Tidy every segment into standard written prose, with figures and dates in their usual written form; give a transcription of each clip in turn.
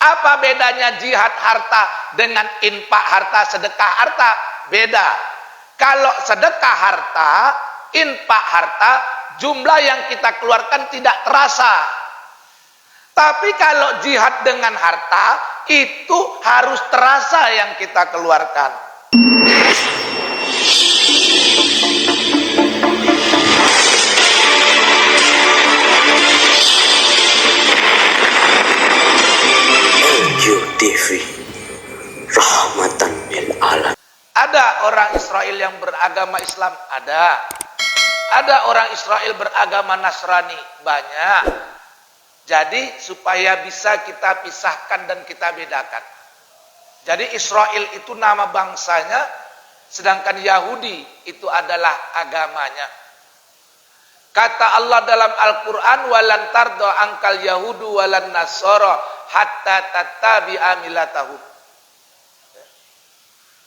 Apa bedanya jihad harta dengan infak harta, sedekah harta? Beda. Kalau sedekah harta, infak harta, jumlah yang kita keluarkan tidak terasa. Tapi kalau jihad dengan harta, itu harus terasa yang kita keluarkan. TV rahmatan lil alam. Ada orang Israel yang beragama Islam, ada. Ada orang Israel beragama Nasrani, banyak. Jadi supaya bisa kita pisahkan dan kita bedakan. Jadi Israel itu nama bangsanya, sedangkan Yahudi itu adalah agamanya. Kata Allah dalam Al-Quran, walan tardo angkal Yahudu walan Nasoro hatta tattabi'a millatahum.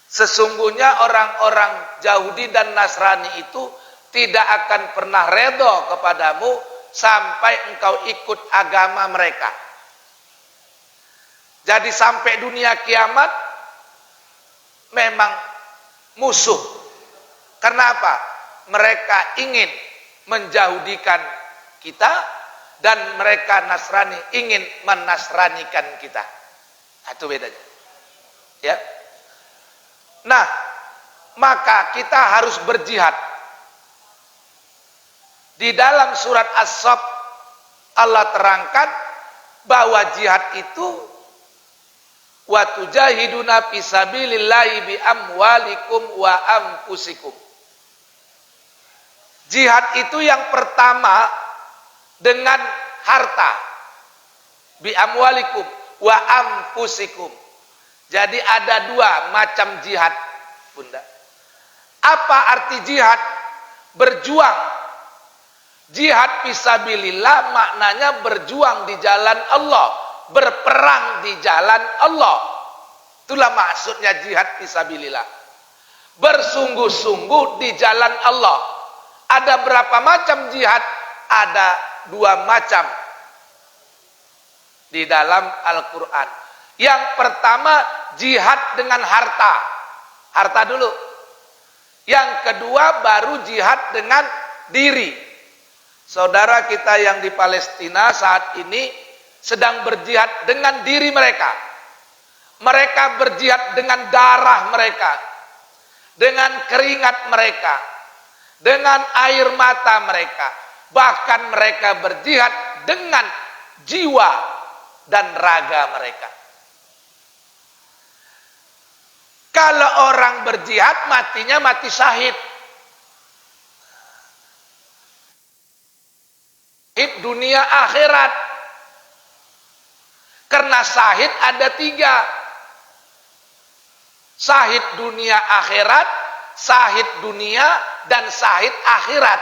Sesungguhnya orang-orang Yahudi dan Nasrani itu tidak akan pernah redha kepadamu sampai engkau ikut agama mereka. Jadi sampai dunia kiamat memang musuh. Kenapa? Mereka ingin menjahudikan kita dan mereka Nasrani ingin menasranikan kita. Itu bedanya. Ya. Nah, maka kita harus berjihad. Di dalam surat As-Saff Allah terangkan bahwa jihad itu wa tujahiduna fisabilillahi bi amwalikum wa anfusikum. Jihad itu yang pertama dengan harta. Bi amwalikum wa anfusikum. Jadi ada dua macam jihad, Bunda. Apa arti jihad? Berjuang. Jihad fisabilillah maknanya berjuang di jalan Allah, berperang di jalan Allah. Itulah maksudnya jihad fisabilillah. Bersungguh-sungguh di jalan Allah. Ada berapa macam jihad? Ada dua macam di dalam Al-Quran. Yang pertama jihad dengan harta. Harta dulu. Yang kedua baru jihad dengan diri. Saudara kita yang di Palestina saat ini sedang berjihad dengan diri mereka. Mereka berjihad dengan darah mereka, dengan keringat mereka, dengan air mata mereka. Bahkan mereka berjihad dengan jiwa dan raga mereka. Kalau orang berjihad matinya mati syahid. Dunia akhirat. Karena syahid ada tiga. Syahid dunia akhirat, syahid dunia, dan syahid akhirat.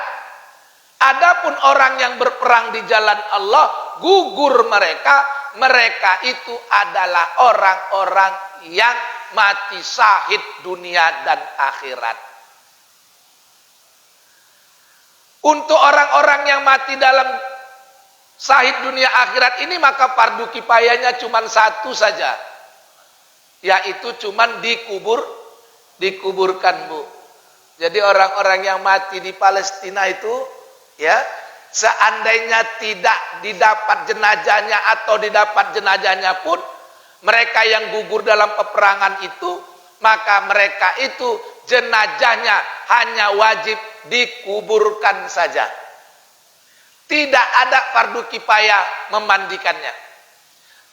Adapun orang yang berperang di jalan Allah, gugur mereka. Mereka itu adalah orang-orang yang mati syahid dunia dan akhirat. Untuk orang-orang yang mati dalam syahid dunia akhirat ini maka fardu kifayahnya cuma satu saja, yaitu cuma dikuburkan, Bu. Jadi orang-orang yang mati di Palestina itu, ya, seandainya tidak didapat jenazahnya atau didapat jenazahnya pun, mereka yang gugur dalam peperangan itu, maka mereka itu jenazahnya hanya wajib dikuburkan saja. Tidak ada fardu kifayah memandikannya.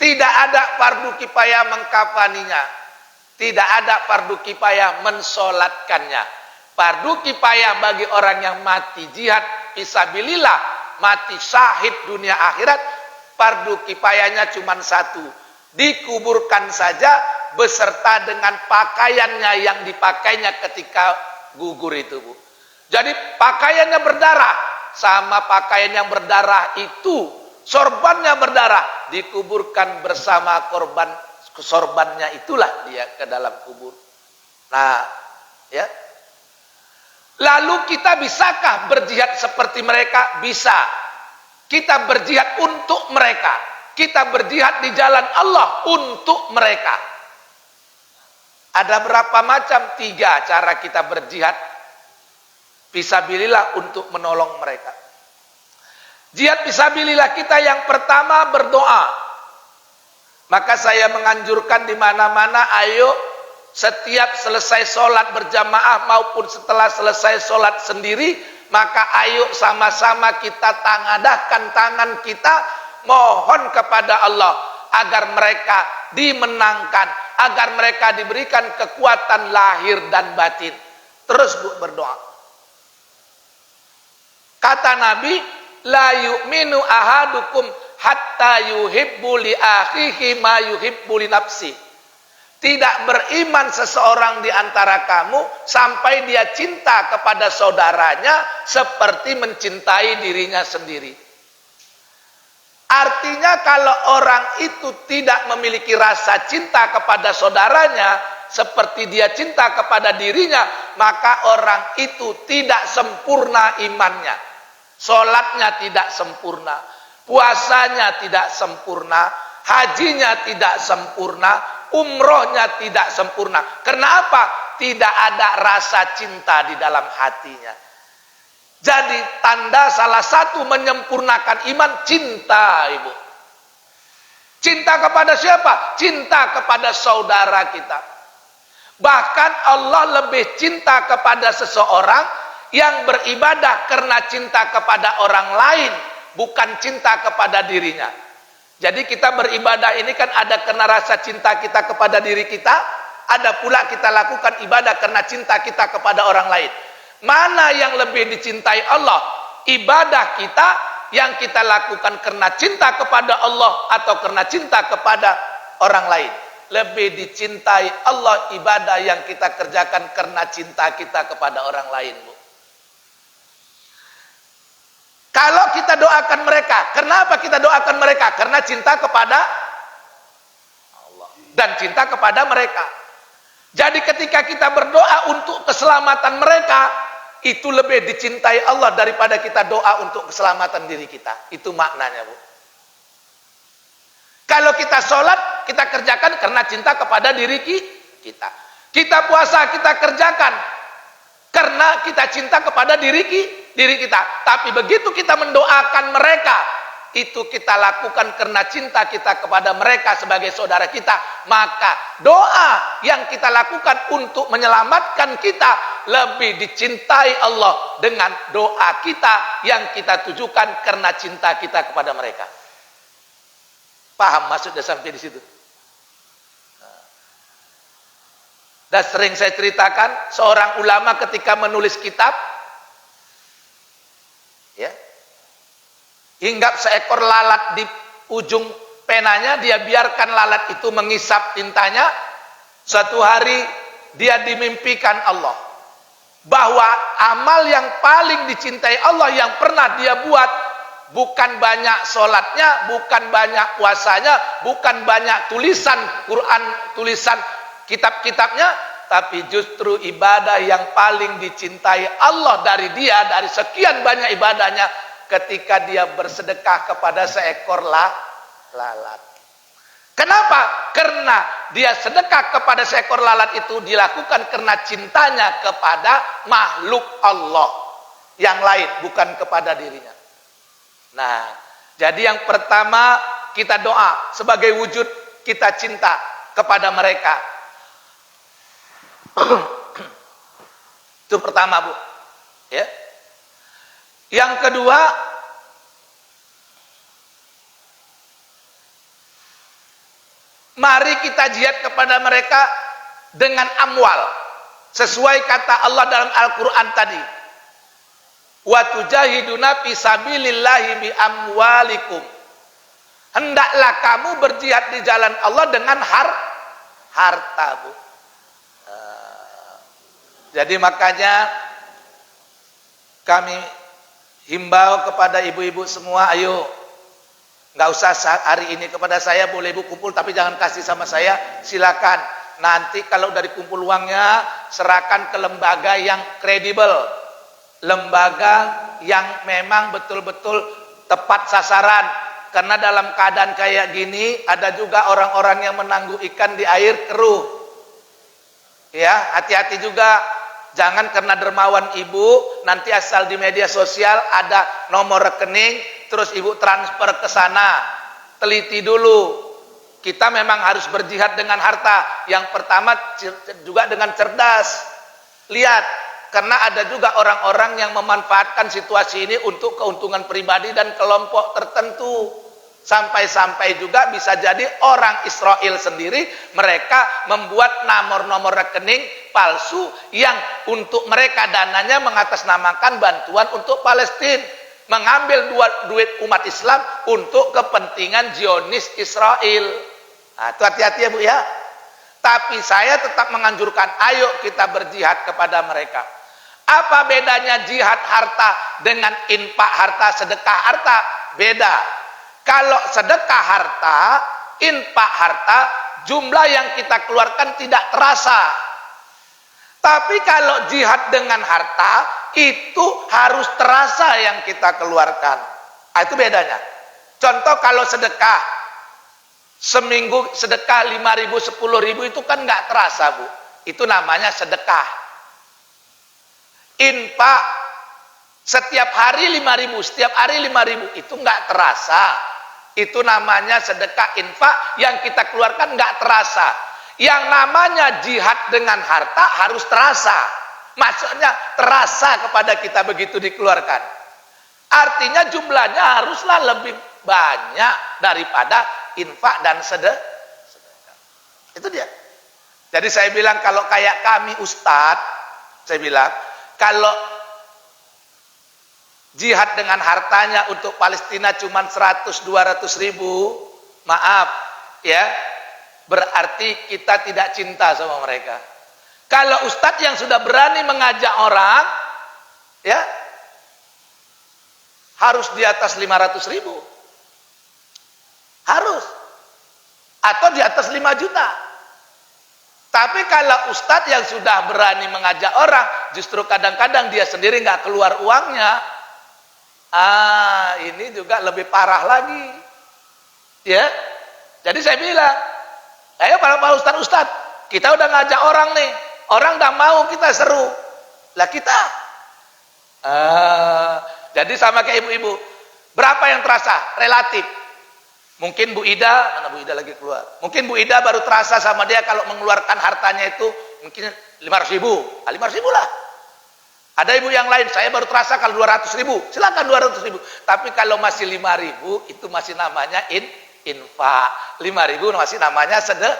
Tidak ada fardu kifayah mengkafaninya. Tidak ada fardu kifayah mensolatkannya. Fardu kifayah bagi orang yang mati jihad fisabilillah, mati syahid dunia akhirat, fardu kifayahnya cuma satu. Dikuburkan saja beserta dengan pakaiannya yang dipakainya ketika gugur itu, Bu. Jadi pakaiannya berdarah, sama pakaian yang berdarah itu, sorbannya berdarah, dikuburkan bersama korban, sorbannya itulah dia ke dalam kubur. Nah, ya. Lalu kita bisakah berjihad seperti mereka? Bisa. Kita berjihad untuk mereka. kita berjihad di jalan Allah untuk mereka. Ada berapa macam? 3 cara kita berjihad fisabilillah untuk menolong mereka. Jihad fisabilillah kita yang pertama berdoa. Maka saya menganjurkan di mana-mana, ayo setiap selesai sholat berjamaah maupun setelah selesai sholat sendiri, maka ayo sama-sama kita tangadahkan tangan kita, mohon kepada Allah agar mereka dimenangkan, agar mereka diberikan kekuatan lahir dan batin. Terus berdoa. Kata Nabi, la yu'minu ahadukum hatta yuhibbu li akhihi ma yuhibbu li nafsi. Tidak beriman seseorang di antara kamu sampai dia cinta kepada saudaranya seperti mencintai dirinya sendiri. Artinya kalau orang itu tidak memiliki rasa cinta kepada saudaranya seperti dia cinta kepada dirinya, maka orang itu tidak sempurna imannya. Sholatnya tidak sempurna, puasanya tidak sempurna, hajinya tidak sempurna, umrohnya tidak sempurna. Karena apa? Tidak ada rasa cinta di dalam hatinya. Jadi tanda salah satu menyempurnakan iman, cinta, Ibu. Cinta kepada siapa? Cinta kepada saudara kita. Bahkan Allah lebih cinta kepada seseorang yang beribadah karena cinta kepada orang lain, bukan cinta kepada dirinya. Jadi kita beribadah ini kan ada karena rasa cinta kita kepada diri kita, ada pula kita lakukan ibadah karena cinta kita kepada orang lain. Mana yang lebih dicintai Allah? Ibadah kita yang kita lakukan karena cinta kepada Allah atau karena cinta kepada orang lain? Lebih dicintai Allah ibadah yang kita kerjakan karena cinta kita kepada orang lain, Bu. Kalau kita doakan mereka, kenapa kita doakan mereka? Karena cinta kepada Allah dan cinta kepada mereka. Jadi ketika kita berdoa untuk keselamatan mereka, itu lebih dicintai Allah daripada kita doa untuk keselamatan diri kita. Itu maknanya, Bu. Kalau kita sholat, kita kerjakan karena cinta kepada diri kita. Kita puasa, kita kerjakan karena kita cinta kepada diri kita. Tapi begitu kita mendoakan mereka, itu kita lakukan karena cinta kita kepada mereka sebagai saudara kita. Maka doa yang kita lakukan untuk menyelamatkan kita lebih dicintai Allah dengan doa kita yang kita tujukan karena cinta kita kepada mereka. Paham maksudnya sampai di situ? Dan sering saya ceritakan, seorang ulama ketika menulis kitab, ya, hinggap seekor lalat di ujung penanya, dia biarkan lalat itu mengisap tintanya. Suatu hari dia dimimpikan Allah bahwa amal yang paling dicintai Allah yang pernah dia buat bukan banyak sholatnya, bukan banyak puasanya, bukan banyak tulisan Quran, tulisan kitab-kitabnya, tapi justru ibadah yang paling dicintai Allah dari dia, dari sekian banyak ibadahnya, ketika dia bersedekah kepada seekor lalat. Kenapa? Karena dia sedekah kepada seekor lalat itu dilakukan karena cintanya kepada makhluk Allah yang lain, bukan kepada dirinya. Nah, jadi yang pertama kita doa sebagai wujud kita cinta kepada mereka. Itu pertama, Bu. Ya. Yang kedua, mari kita jihad kepada mereka dengan amwal. Sesuai kata Allah dalam Al-Quran tadi. Wa tujahiduna fi sabilillahi bi amwalikum. Hendaklah kamu berjihad di jalan Allah dengan harta, Bu. Jadi makanya kami himbau kepada ibu-ibu semua, ayo, nggak usah hari ini kepada saya, boleh ibu kumpul tapi jangan kasih sama saya, silakan. Nanti kalau dari kumpul uangnya serahkan ke lembaga yang kredibel, lembaga yang memang betul-betul tepat sasaran. Karena dalam keadaan kayak gini ada juga orang-orang yang menangguh ikan di air keruh. Ya, hati-hati juga. Jangan karena dermawan ibu, nanti asal di media sosial ada nomor rekening, terus ibu transfer ke sana. Teliti dulu. Kita memang harus berjihad dengan harta. Yang pertama juga dengan cerdas. Lihat, karena ada juga orang-orang yang memanfaatkan situasi ini untuk keuntungan pribadi dan kelompok tertentu. Sampai-sampai juga bisa jadi orang Israel sendiri mereka membuat nomor-nomor rekening palsu yang untuk mereka dananya mengatasnamakan bantuan untuk Palestina, mengambil duit umat Islam untuk kepentingan Zionis Israel. Nah, itu hati-hati ya Bu ya. Tapi saya tetap menganjurkan, ayo kita berjihad kepada mereka. Apa bedanya jihad harta dengan infak harta, sedekah harta? Beda. Kalau sedekah harta, infak harta, jumlah yang kita keluarkan tidak terasa. Tapi kalau jihad dengan harta, itu harus terasa yang kita keluarkan. Nah, itu bedanya. Contoh kalau sedekah, seminggu sedekah 5.000, 10.000 itu kan nggak terasa Bu. Itu namanya sedekah. Infak, setiap hari 5.000, setiap hari 5.000, itu nggak terasa. Itu namanya sedekah infak yang kita keluarkan nggak terasa. Yang namanya jihad dengan harta harus terasa. Maksudnya terasa kepada kita begitu dikeluarkan. Artinya jumlahnya haruslah lebih banyak daripada infak dan sedekah. Itu dia. Jadi saya bilang kalau kayak kami Ustadz, saya bilang kalau jihad dengan hartanya untuk Palestina cuma 100-200 ribu, maaf ya, berarti kita tidak cinta sama mereka. Kalau ustadz yang sudah berani mengajak orang, ya harus di atas 500 ribu, harus, atau di atas 5 juta. Tapi kalau ustadz yang sudah berani mengajak orang, justru kadang-kadang dia sendiri nggak keluar uangnya. Ini juga lebih parah lagi. Ya. Jadi saya bilang, ayo para ustadz, kita udah ngajak orang nih. Orang udah mau kita seru. Lah kita. Jadi sama kayak ibu-ibu. Berapa yang terasa? Relatif. Mungkin Bu Ida, mana Bu Ida lagi keluar. Mungkin Bu Ida baru terasa sama dia kalau mengeluarkan hartanya itu mungkin 500 ribu. 500 ribu lah. Ada ibu yang lain, saya baru terasa kalau 200 ribu, silakan 200 ribu. Tapi kalau masih 5 ribu, itu masih namanya infak. 5 ribu masih namanya sedekah.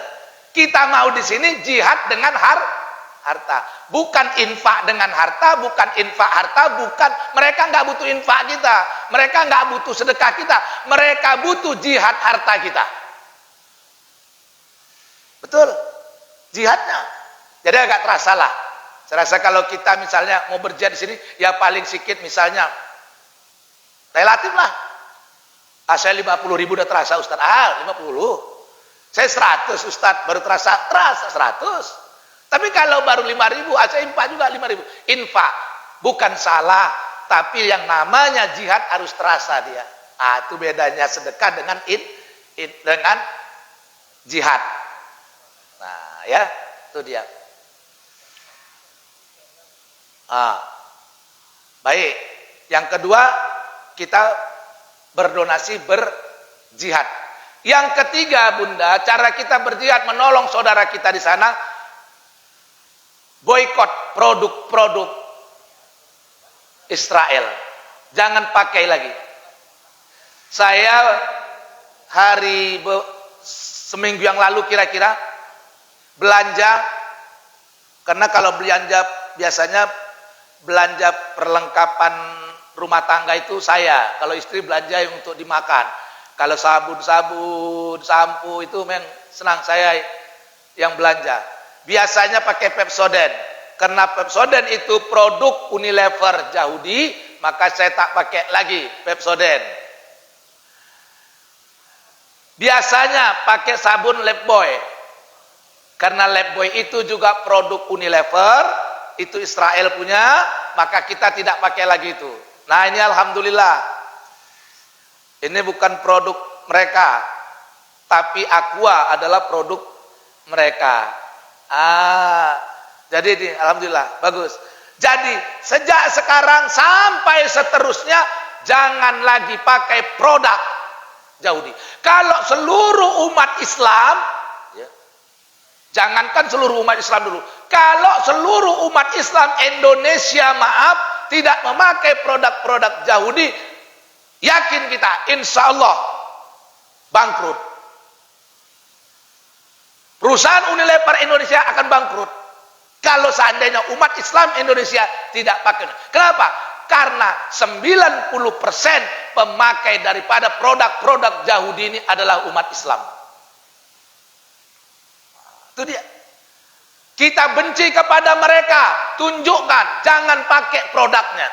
Kita mau di sini jihad dengan harta. Bukan infak dengan harta, bukan infak harta, bukan. Mereka nggak butuh infak kita. Mereka nggak butuh sedekah kita. Mereka butuh jihad harta kita. Betul? Jihadnya. Jadi agak terasa lah. Saya rasa kalau kita misalnya mau berjihad di sini, ya paling sedikit misalnya, relatif lah. Saya 50 ribu udah terasa Ustaz. 50. Saya 100 Ustaz, baru terasa 100. Tapi kalau baru 5 ribu, saya infak juga 5 ribu. Infak, bukan salah, tapi yang namanya jihad harus terasa dia. Itu bedanya sedekah dengan dengan jihad. Nah ya, itu dia. Baik. Yang kedua, kita berdonasi, berjihad. Yang ketiga, Bunda, cara kita berjihad menolong saudara kita di sana, boikot produk-produk Israel. Jangan pakai lagi. Saya seminggu yang lalu kira-kira belanja, karena kalau belanja biasanya belanja perlengkapan rumah tangga itu saya, kalau istri belanja yang untuk dimakan. Kalau sabun-sabun, sampo itu memang senang saya yang belanja. Biasanya pakai Pepsodent. Karena Pepsodent itu produk Unilever Yahudi, maka saya tak pakai lagi Pepsodent. Biasanya pakai sabun Lifebuoy. Karena Lifebuoy itu juga produk Unilever, itu Israel punya, maka kita tidak pakai lagi itu. Nah ini alhamdulillah. Ini bukan produk mereka, tapi Aqua adalah produk mereka. Jadi ini alhamdulillah bagus. Jadi sejak sekarang sampai seterusnya jangan lagi pakai produk Yahudi. Kalau seluruh umat Islam, ya, jangankan seluruh umat Islam dulu. Kalau seluruh umat Islam Indonesia tidak memakai produk-produk Yahudi, yakin kita insya Allah bangkrut. Perusahaan Unilever Indonesia akan bangkrut kalau seandainya umat Islam Indonesia tidak pakai. Kenapa? Karena 90% pemakai daripada produk-produk Yahudi ini adalah umat Islam. Itu dia. Kita benci kepada mereka, tunjukkan, jangan pakai produknya.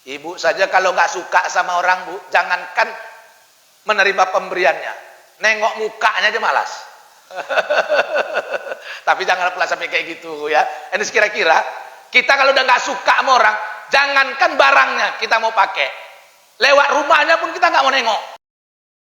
Ibu saja kalau nggak suka sama orang, Bu, jangankan menerima pemberiannya, nengok mukanya aja malas. Tapi jangan pula sampai kayak gitu ya. Ini kira-kira kita kalau udah nggak suka sama orang, jangankan barangnya kita mau pakai, lewat rumahnya pun kita nggak mau nengok.